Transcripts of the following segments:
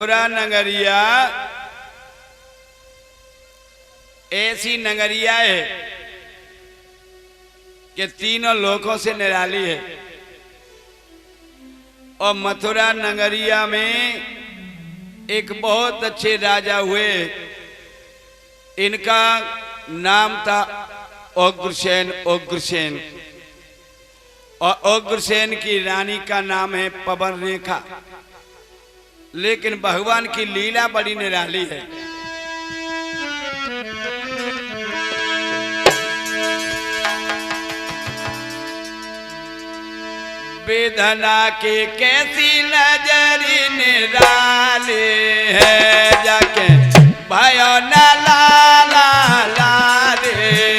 मथुरा नगरिया ऐसी नगरिया है कि तीनों लोकों से निराली है। और मथुरा नगरिया में एक बहुत अच्छे राजा हुए, इनका नाम था उग्रसेन। उग्रसेन और उग्रसेन की रानी का नाम है पवन रेखा। लेकिन भगवान की लीला बड़ी निराली है। विधना के कैसी नजरी निराली है, जाके भयो न लाला लाले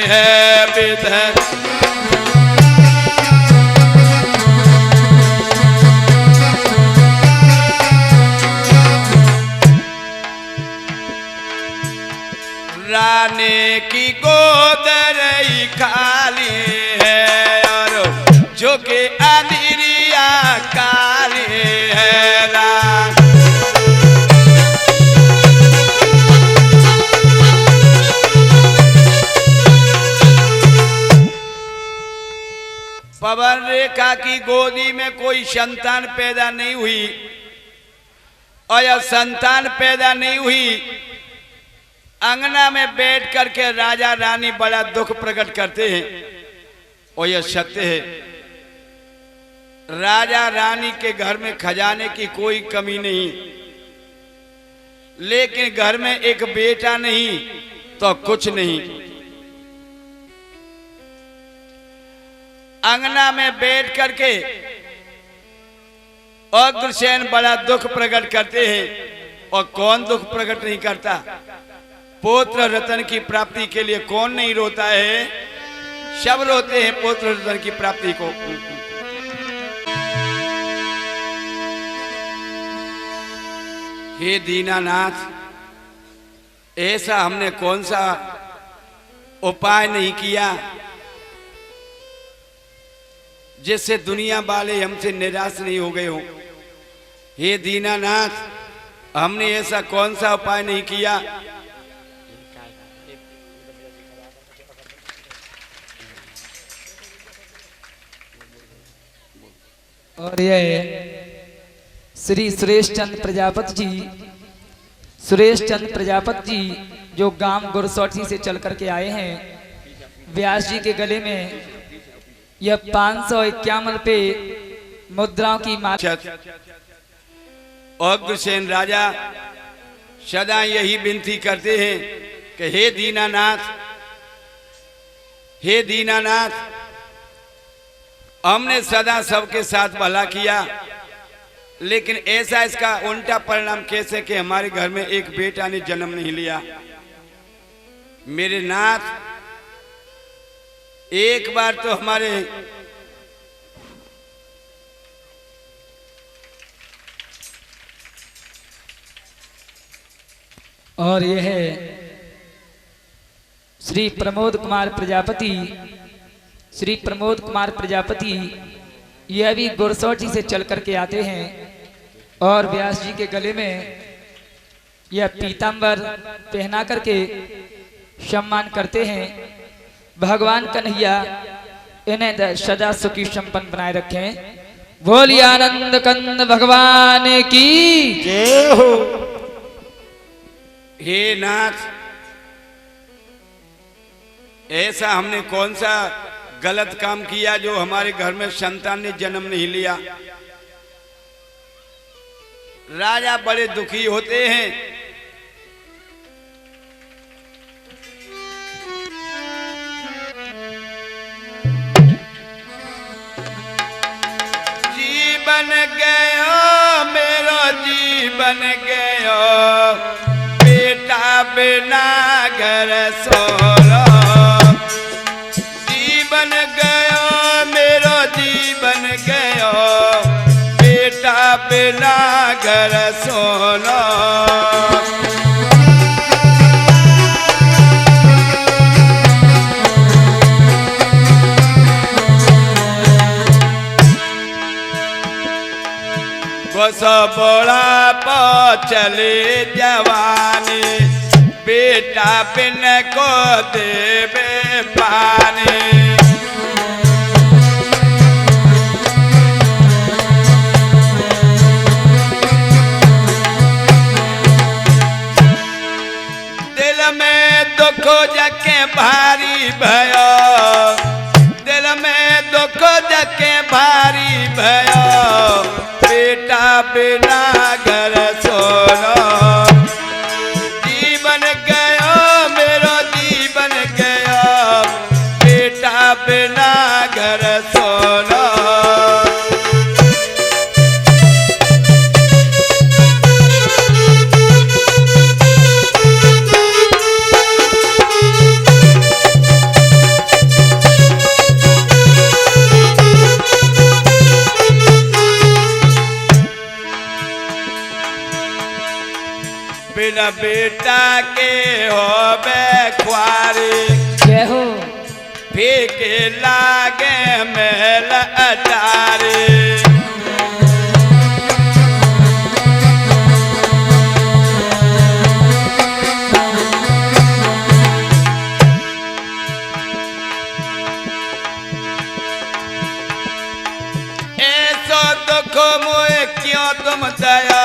है विधना। रानी की गोद रही खाली है और जो के अंधिरिया काली है। पवन रेखा की गोदी में कोई संतान पैदा नहीं हुई और यह संतान पैदा नहीं हुई, अंगना में बैठ करके राजा रानी बड़ा दुख प्रकट करते हैं। और यह सत्य है, राजा रानी के घर में खजाने की कोई कमी नहीं, लेकिन घर में एक बेटा नहीं तो कुछ नहीं। अंगना में बैठ करके उग्रसेन बड़ा दुख प्रकट करते हैं। और कौन दुख प्रकट नहीं करता? पुत्र रतन की प्राप्ति के लिए कौन नहीं रोता है? सब रोते हैं पुत्र रतन की प्राप्ति को। हे दीनानाथ, ऐसा हमने कौन सा उपाय नहीं किया जिससे दुनिया वाले हमसे निराश नहीं हो गए हो। हे दीनानाथ, हमने ऐसा कौन सा उपाय नहीं किया और ये श्री सुरेश चंद प्रजापति जी जो गांव गुरसौठी से चल करके आए हैं, व्यास जी के गले में यह 551 पे मुद्राओं की माला। उग्रसेन राजा सदा यही विनती करते हैं कि हे दीनानाथ, हे दीनानाथ, हमने सदा सबके साथ भला किया, लेकिन ऐसा इसका उल्टा परिणाम कैसे कि हमारे घर में एक बेटा ने जन्म नहीं लिया। मेरे नाथ, एक बार तो हमारे और यह है श्री प्रमोद कुमार प्रजापति, यह भी गुरसौठी से चल करके आते हैं और व्यास जी के गले में यह पीतांबर पहना करके सम्मान करते हैं। भगवान कन्हैया इन्हें सदा सुखी संपन्न बनाए रखें। बोलिए आनंद कंद भगवान की जय हो। हे नाथ, ऐसा हमने कौन सा गलत काम किया जो हमारे घर में संतान ने जन्म नहीं लिया? राजा बड़े दुखी होते हैं। जीवन गयो मेरो जीवन गयो, बेटा बिना घर सोलो। जीवन गयो मेरो जीवन गयो, बेटा बिना घर सोलो। गोसा बड़ा चले जवानी, बेटा बिन को देवे पानी। दिल में दुख जके भारी भयो, दिल में दुख जके भारी भयो, बेटा बिना घर सोनो, जीवन गयो मेरो जीवन गयो, बेटा बिना घर सोनो। बिना बेटा के होबे ख्वारी, जय हो। फीके लागे महल अटारी, ऐसो दुख मोए क्यों तुम दया,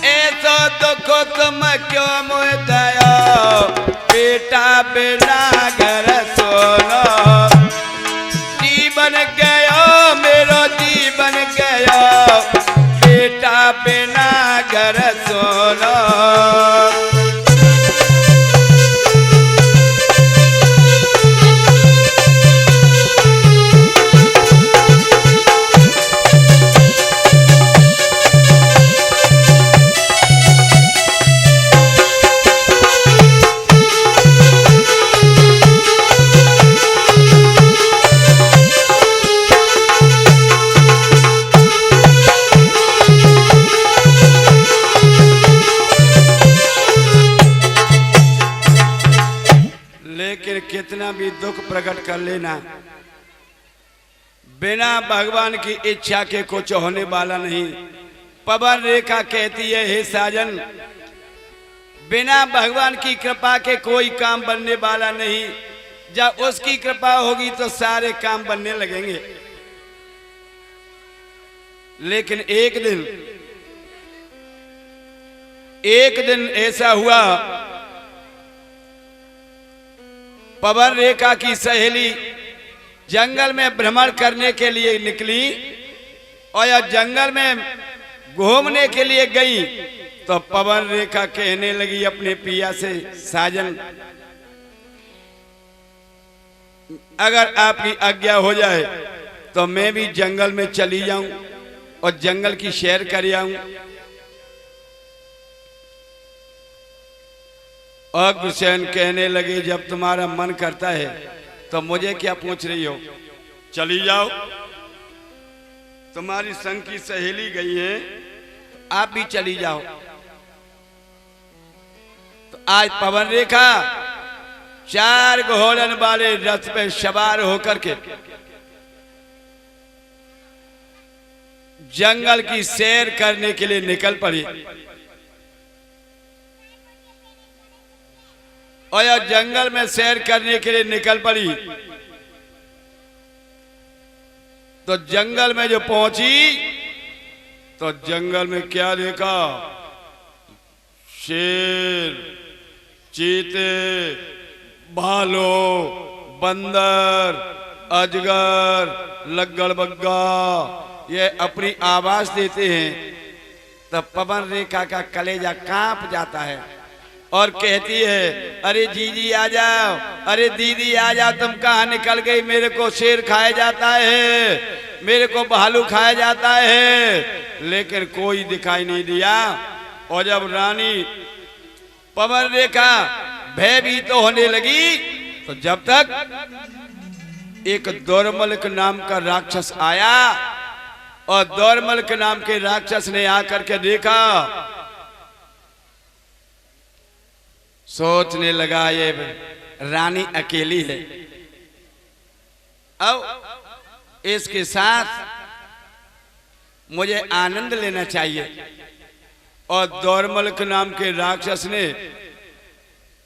ऐसो दुख तुम क्यों मोए दया, बेटा बिना घर सोनो, जीवन गयो मेरो जीवन गयो, बेटा बिना घर सोनो। लेकिन कितना भी दुख प्रकट कर लेना, बिना भगवान की इच्छा के कुछ होने वाला नहीं। पवन रेखा कहती है, हे साजन, बिना भगवान की कृपा के कोई काम बनने वाला नहीं। जब उसकी कृपा होगी तो सारे काम बनने लगेंगे। लेकिन एक दिन ऐसा हुआ, पवन रेखा की सहेली जंगल में भ्रमण करने के लिए निकली और यह जंगल में घूमने के लिए गई तो पवन रेखा कहने लगी अपने पिया से, साजन अगर आपकी आज्ञा हो जाए तो मैं भी जंगल में चली जाऊं और जंगल की सैर कर आऊं। अग्रसेन कहने लगे, जब तुम्हारा मन करता है तो मुझे क्या पूछ रही हो, चली जाओ। तुम्हारी संग की सहेली गई है, आप भी चली जाओ। तो आज पवन रेखा 4 घोड़न वाले रथ पे सवार होकर के जंगल की सैर करने के लिए निकल पड़ी। और यह जंगल में सैर करने के लिए निकल पड़ी तो जंगल में जो पहुंची तो जंगल में क्या देखा, शेर, चीते, भालू, बंदर, अजगर, लग्गड़बग्गा ये अपनी आवाज देते हैं। तब पवन रेखा का कलेजा कांप जाता है और कहती है, अरे जीजी आ जाओ, अरे दीदी आ जाओ, तुम कहाँ निकल गई, मेरे को शेर खाया जाता है, मेरे को भालू खाया जाता है। लेकिन कोई दिखाई नहीं दिया। और जब रानी पवन रेखा भयभीत तो होने लगी तो जब तक एक दौरमल्क नाम का राक्षस आया और दौरमल्क नाम के राक्षस ने आकर के देखा, सोचने लगा ये रानी अकेली है, अब इसके साथ मुझे आनंद लेना चाहिए। और दौरमल्क नाम के राक्षस ने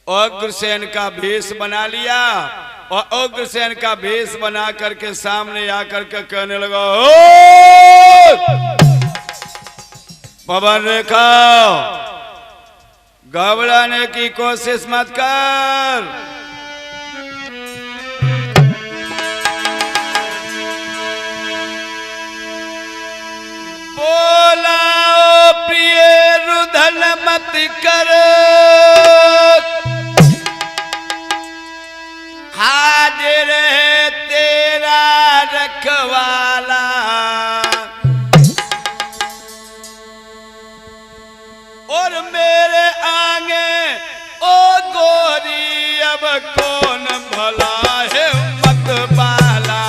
उग्रसेन का भेष बना लिया और उग्रसेन का भेष बना करके सामने आकर के कहने लगा, ओ पवन रेखा, घबराने की कोशिश मत कर। बोला प्रिय रुदन मत कर, हाजिर है तेरा रखवाला। और मेरे आगे ओ गोरी अब कौन भला है मत बाला।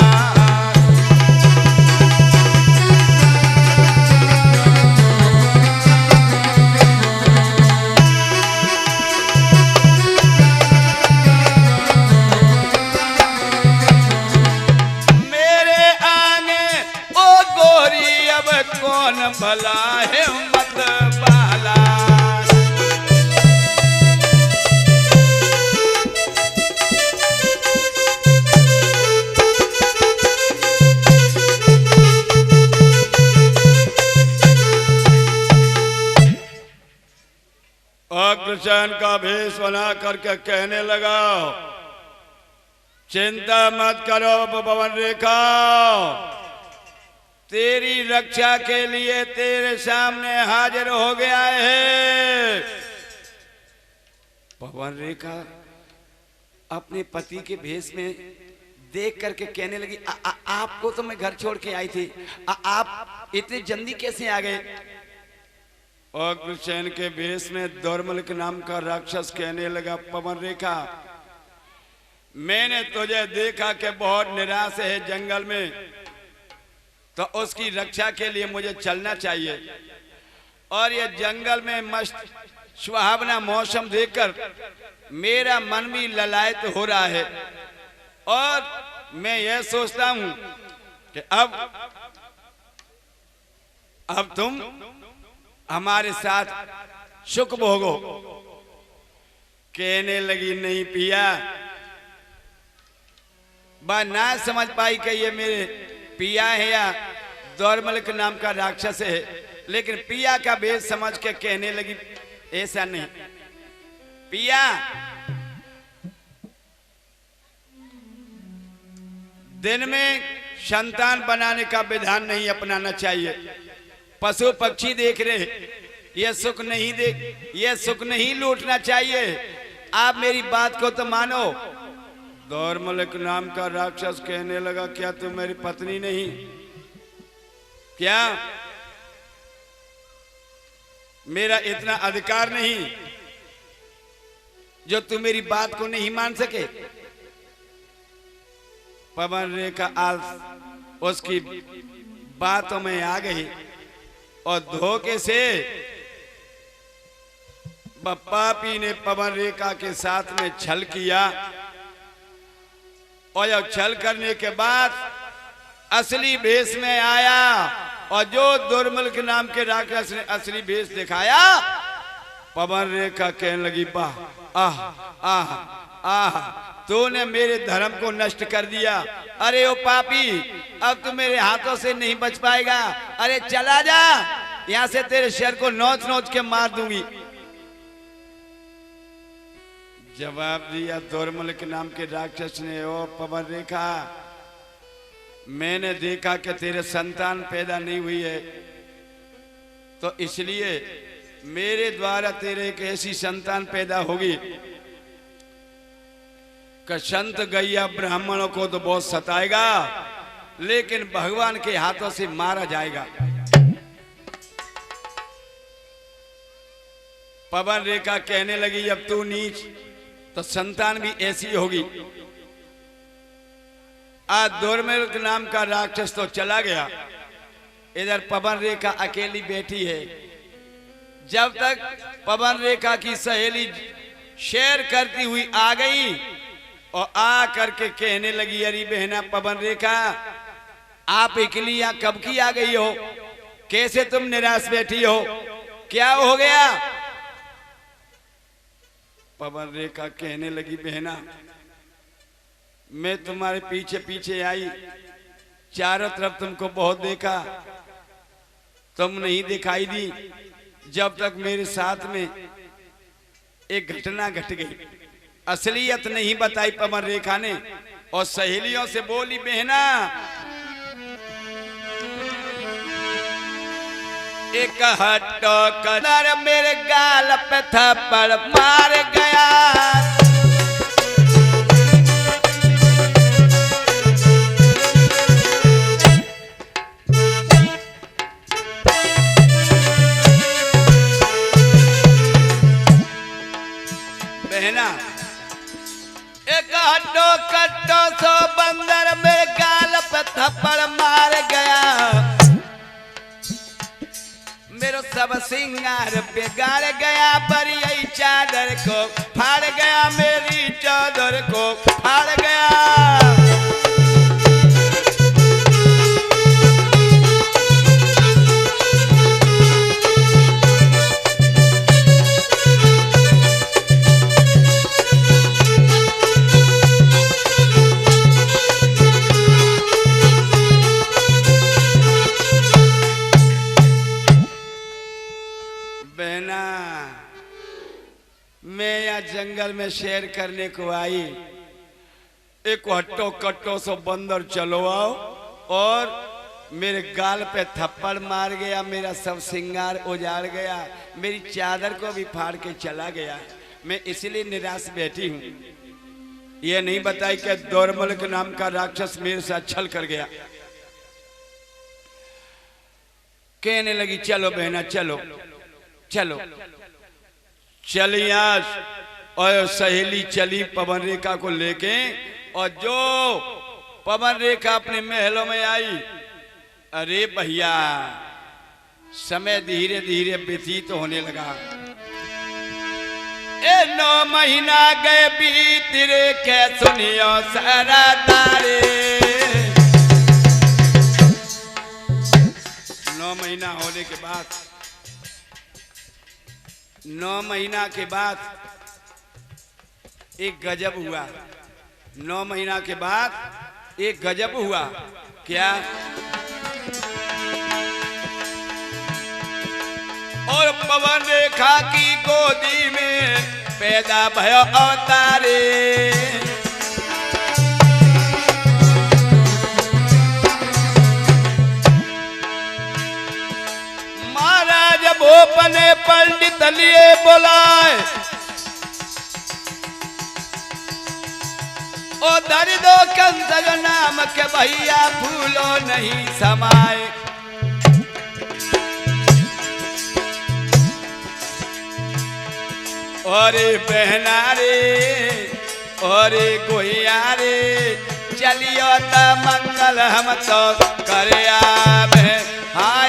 कौन भला है मत बाला। अग्रसेन का भेष बना करके कहने लगा, चिंता मत करो पवन रेखा, तेरी रक्षा के लिए तेरे सामने हाजिर हो गया है। पवन रेखा अपने पति के भेष में देख करके कहने लगी, आपको तो मैं घर छोड़ के आई थी, आप इतनी जल्दी कैसे आ गए? अग्रसेन के भेष में दौरमल्क नाम का राक्षस कहने लगा, पवन रेखा मैंने तुझे देखा कि बहुत निराश है जंगल में, तो उसकी रक्षा के लिए मुझे चलना चाहिए। और ये जंगल में मस्त सुहावना मौसम देखकर मेरा मन भी ललायत हो रहा है। और मैं यह सोचता हूं कि अब तुम हमारे साथ सुख भोगो। कहने लगी, नहीं पिया, बा ना समझ पाई कि ये मेरे पिया है या दौरमल्क नाम का राक्षस है, लेकिन पिया का भेष समझ के कहने लगी, ऐसा नहीं पिया, दिन में संतान बनाने का विधान नहीं अपनाना चाहिए। पशु पक्षी देख रहे, ये सुख नहीं लूटना चाहिए। आप मेरी बात को तो मानो। दौरमल्क नाम का राक्षस कहने लगा, क्या तुम मेरी पत्नी नहीं? क्या मेरा इतना अधिकार नहीं जो तुम मेरी बात को नहीं मान सके? पवन रेखा आज उसकी बातों में आ गई और धोखे से पापी ने पवन रेखा के साथ में छल किया। और जब छल करने के बाद असली भेष में आया और जो दौरमल्क नाम के राक्षस ने असली भेष दिखाया, पवन रेखा कहने लगी, वाह आह आह आह, तूने मेरे धर्म को नष्ट कर दिया। अरे ओ पापी, अब तू मेरे हाथों से नहीं बच पाएगा। अरे चला जा यहाँ से, तेरे सिर को नोच नोच के मार दूंगी। जवाब दिया दौरमल्क नाम के राक्षस ने, ओ पवन रेखा, मैंने देखा कि तेरे संतान पैदा नहीं हुई है, तो इसलिए मेरे द्वारा तेरे एक ऐसी संतान पैदा होगी कि संत गैया ब्राह्मणों को तो बहुत सताएगा, लेकिन भगवान के हाथों से मारा जाएगा। पवन रेखा कहने लगी, अब तू नीच तो संतान भी ऐसी होगी। आज दौरमल्क नाम का राक्षस तो चला गया, इधर पवन रेखा अकेली बैठी है। जब तक पवन रेखा की सहेली शेर करती हुई आ गई और आ करके कहने लगी, अरे बहना पवन रेखा, आप अकेली यहाँ कब की आ गई हो? कैसे तुम निराश बैठी हो? क्या हो गया? पवन रेखा कहने लगी, बहना मैं तुम्हारे पीछे पीछे आई, चारों तरफ तुमको बहुत देखा, तुम नहीं दिखाई दी, जब तक मेरे साथ में एक घटना घट गई। असलियत नहीं बताई पवन रेखा ने और सहेलियों से बोली, बहना एक हट्टो कदर मेरे गाल पे थप्पड़ मार गया। बहना एक हट्टो कट्टो सो बंदर मेरे गाल पे थप्पड़ मार गया। मेरो सब सिंगार बिगाड़ गया, बड़ी चादर को फाड़ गया, मेरी चादर को फाड़ गया। बहना मैं यहाँ जंगल में शेर करने को आई, एक हट्टो कट्टो सो बंदर चलो आओ और मेरे गाल पे थप्पड़ मार गया, मेरा सब सिंगार उजाड़ गया, मेरी चादर को भी फाड़ के चला गया। मैं इसलिए निराश बैठी हूँ। ये नहीं बताई कि दौरमल के नाम का राक्षस मेरे साथ छल कर गया। कहने लगी, चलो बहना चलो चलो। चली आज और सहेली चली पवन रेखा को लेके, और जो पवन रेखा अपने महलों में आई, अरे भैया समय धीरे धीरे व्यतीत होने लगा। 9 महीना गए बीत रे के सुनियो सारा तारे। 9 महीना होने के बाद 9 महीना के बाद एक गजब हुआ। 9 महीना के बाद एक गजब हुआ। क्या? और पवन रेखा की गोदी में पैदा भयो अवतारे। महाराज भोपन ने पंडित लिए बुलाए, ओ दर्दो कंसग नाम के भैया फूलो नहीं समाए। और बहना रे और गोहिया रे, चलियो त मंगल हम तो कर आवे। हाय